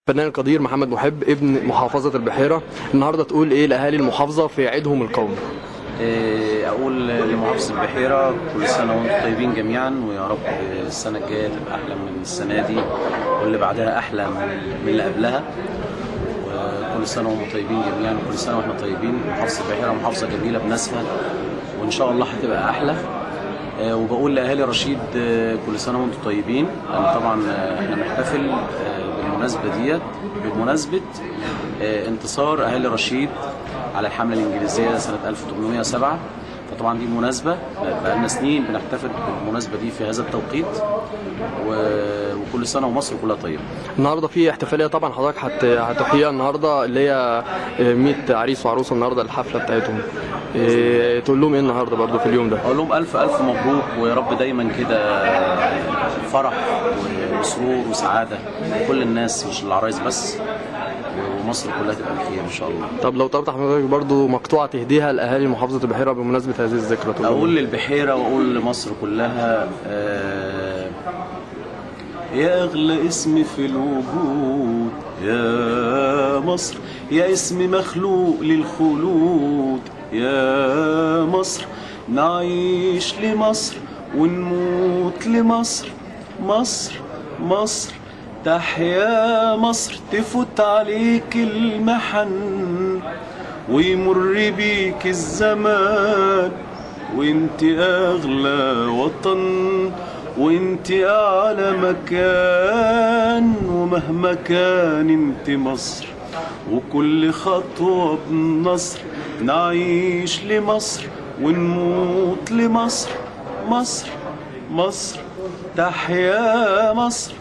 الفنان القدير محمد محب ابن محافظة البحيرة، النهارده تقول ايه لأهالي المحافظة في عيدهم القومي؟ اقول لمحافظة البحيرة كل سنة وانتم طيبين جميعا، ويا رب السنة الجاية تبقى احلى من السنة دي واللي بعدها احلى من اللي قبلها. وكل سنة وانتم طيبين جميعا، وكل سنة واحنا طيبين. محافظة البحيرة محافظة جميلة بناسها، وان شاء الله هتبقى احلى. وبقول لأهالي رشيد كل سنة وانتم طيبين، لأن طبعا احنا بنحتفل بالمناسبة ديت بمناسبة انتصار أهالي رشيد على الحملة الإنجليزية سنة 1807. فطبعا دي مناسبة بقالنا سنين بنحتفل بالمناسبة دي في هذا التوقيت، وكل سنة ومصر كلها طيبة. النهارده في احتفالية طبعا حضرتك هتحييها النهارده، اللي هي 100 عريس وعروسة النهارده الحفلة بتاعتهم. تقول لهم ايه النهارده برضه في اليوم ده؟ أقول لهم ألف ألف مبروك، ويا رب دايما كده فرح وسرور وسعادة لكل الناس، مش العرايس بس، ومصر كلها تبقى بخير ان شاء الله. طب لو طلبت حضرتك برضو مقطوعه تهديها لاهالي محافظه البحيره بمناسبه هذه الذكرى، اقول للبحيره واقول لمصر كلها يا اغلى اسم في الوجود يا مصر، يا اسم مخلوق للخلود يا مصر، نعيش لمصر ونموت لمصر. مصر مصر تحيا مصر، تفوت عليك المحن ويمر بيك الزمان، وانت اغلى وطن وانت اعلى مكان، ومهما كان انت مصر وكل خطوة بنصر، نعيش لمصر ونموت لمصر. مصر مصر تحيا مصر.